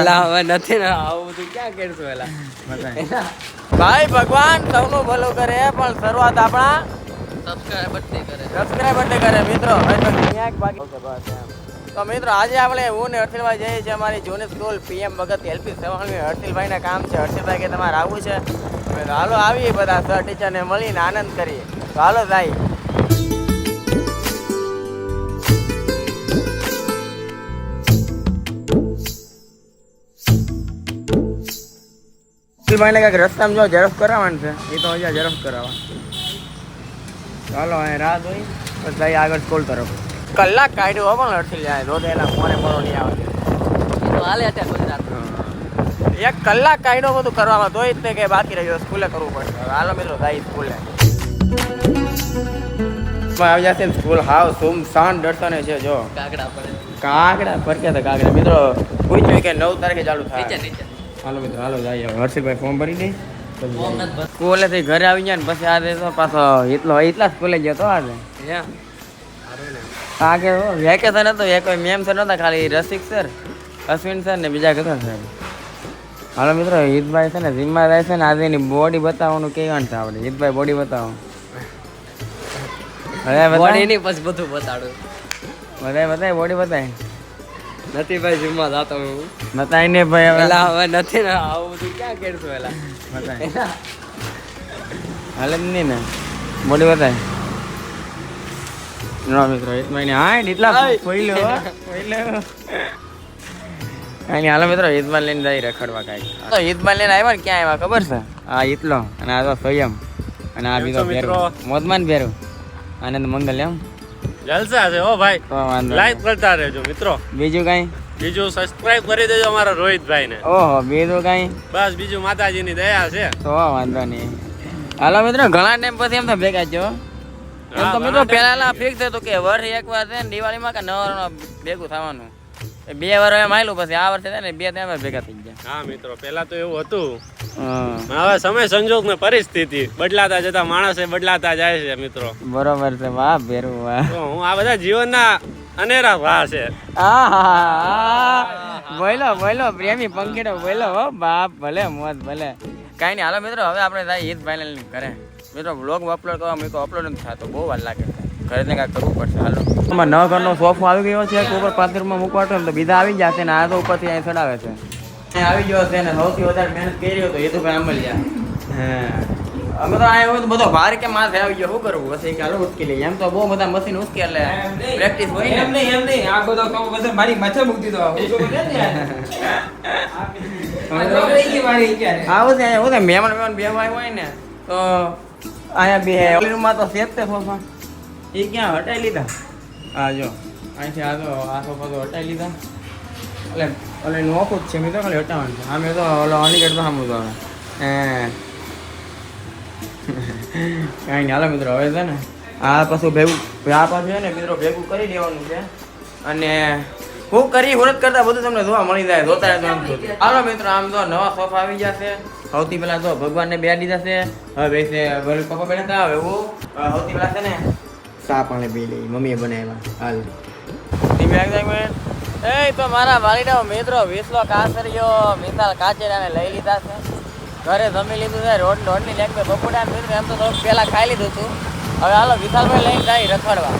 એલા હવે નથી ને આવું બધું ક્યાં કરશું એલા ભાઈ ભગવાન સૌનું ભલું કરે પણ શરૂઆત આપણા સબસ્ક્રાઇબર થી કરે મિત્રો તો મિત્રો આજે આપણે હું ને હર્ષિલભાઈ જઈએ છીએ અમારી જૂની સ્કૂલ PM ભગત LP 7 હર્ષિલભાઈ ના કામ છે. હર્ષિલભાઈ કે તમારે આવવું છે તો હાલો આવીએ બધા સર ટીચર ને મળીને આનંદ કરીએ. તો હાલો જાય ભાઈને કાંઈક રસ્તામાં જો ઝડપ કરાવવાનું છે એ તો હજી ઝડપ કરાવવા. ચાલો અહીં રાહ જોઈ બસ ભાઈ આગળ સ્કૂલ તરફ કલાક કાઢ્યો હો પણ હર્ષિલ જાય રોદેલા મોરે મોરો નહીં આવે હાલે અત્યારે ગુજરાત 1 કલાક કાઢ્યો બધું કરવામાં તો જ તે કે બાકી રહ્યો સ્કૂલે કરવું પડશે. હવે હાલો મિત્રો જાય સ્કૂલે આવી જશે સ્કૂલ હાવ સુમ શાન દર્શને છે જો કાકડા ફરકે તો કાકડા મિત્રો પૂછ્યું કે 9 તારીખે ચાલુ થાય. હાલો મિત્રો હાલો જાય હર્ષિલભાઈ ફોર્મ ભરી દે સ્કૂલે થી ઘરે આવી ગયા ને પછી આજે તો પાછો એટલા સ્કૂલે ગયો તો આજે આગે વેકેશન હતું એક મેમ સર નતા ખાલી રસિક સર અશ્વિન સર ને બીજા કેટલા સર. હાલો મિત્રો હિતભાઈ છે ને જીમમાં જાય છે ને આજે એની બોડી બતાવવાનું કેવાનું છે આપણે હિતભાઈ બોડી બતાવો બોડી ની પછી બધું બતાડું બતાય બોડી બતાય નથી ભાઈ જીમમાં જાતો હું બતાય ને ભાઈ હવે નથી ને આવું બધું ક્યાં કરશું એલા બતાય હાલે જ નહીં ને બોડી બતાય ના મિત્રો એક મહિને હા એટલા પહેલો કાંઈ હાલો મિત્રો ઈદમાં લઈને જાય રખડવા કાંઈક તો ઈદમાં લઈને આવ્યા ને ક્યાં આવ્યા ખબર છે આ ઈતલો અને આ તો સંયમ અને આ બીજો ભેરો મોદમાન ભેરો આનંદ મંગલ એમ જલસા છે ઓ ભાઈ લાઈક કરતા રહેજો મિત્રો. બીજું કાંઈ બીજું સબસ્ક્રાઇબ કરી દેજો અમારા રોહિતભાઈ ને. ઓહો બીજું કાંઈ બસ બીજું માતાજીની દયા છે તો વાંધો નહીં. હાલો મિત્રો ઘણા ટાઈમ પછી એમ તો ભેગા છો એમ તો મિત્રો પહેલા ફિક્સ હતું કે વર્ષ એક વાર છે ને દિવાળીમાં કે નવરામાં ભેગું થવાનું 2 વાર એમ આવેલું પછી આ વર્ષે ને 2 ટાઈમ ભેગા થઈ ગયા. હા મિત્રો પેલા તો એવું હતું હવે સમય સંજોગ ને પરિસ્થિતિ બદલાતા જતા માણસે બદલાતા જાય છે મિત્રો. બરોબર છે વાહ ભેરું વાહ હું આ બધા જીવનના અનેરા વાહ છે. બોલો પ્રેમી પંખીડો બોલો હો બાપ ભલે મોજ ભલે કાંઈ નહીં. હાલો મિત્રો હવે આપણે જાય હિતભાઈ ઘરે મિત્રો બ્લોગ અપલોડ કરવા મૂકો અપલોડ નથી થતો બહુ વાર લાગે ઘરે ને કાંઈક કરવું પડશે. હાલો એમાં 9 ઘરનો સોફો આવી ગયો છે ઉપર પાથરમાં મૂકવાતો ને તો બીજા આવી જશે ને આ તો ઉપરથી અહીં ચડાવે છે આવી ગયો છે ને સૌથી વધારે મહેનત કરી હતો એ તો ભાઈ અમલ્યા. અમે તો આ બધો ભાર કે માથે આવી ગયો શું કરવું પછી ચાલો ઉચકી લઈએ એમ તો બહુ બધા મશીન ઉચકી એટલે પ્રેક્ટિસ હોય ને એમ નહીં આ બધો કામ બધો મારી માથે મૂકી દીધો આવું છે હું તો મહેમાન બેવા હોય ને તો અહીંયા બે રૂમમાં તો સેફ તે સોફા એ ક્યાં હટાવી લીધા હા જો અહીંથી આ તો આ સોફા તો હટાવી લીધા એટલે નોખું જ છે મેં તો ખાલી હટાવવાનું છે આમે તો ઓલો અનિકેટ તો સામું તો કાંઈ નહીં. હાલો મિત્રો હવે છે ને આ પાછું ભેગું આ પાછું છે ને મિત્રો ભેગું કરી દેવાનું છે અને હું કરી હુરત કરતા બધું તમને જોવા મળી જાય જોતા રહેજો. હાલો મિત્રો આમ તો નવા સોફા આવી જશે. સૌથી પહેલા તો ભગવાનને બે દીધા છે હવે બેસે પપ્પા બેઠા હતા હવે હું સૌથી પહેલા છે ને ચા પાણી પી લઈ મમ્મીએ બનાવ્યા હાલ એ તો મારા વાલીડા મિત્રો વિસલો કાસરીયો મિસાલ કાચેરાને લઈ લીધા છે ઘરે જમી લીધું છે રોડની લેગ પે બપોડા મિત્રો એમ તો થોડુંક પહેલાં ખાઈ લીધું હતું હવે હાલો વિશાલભાઈ લઈને જાય રખડવા.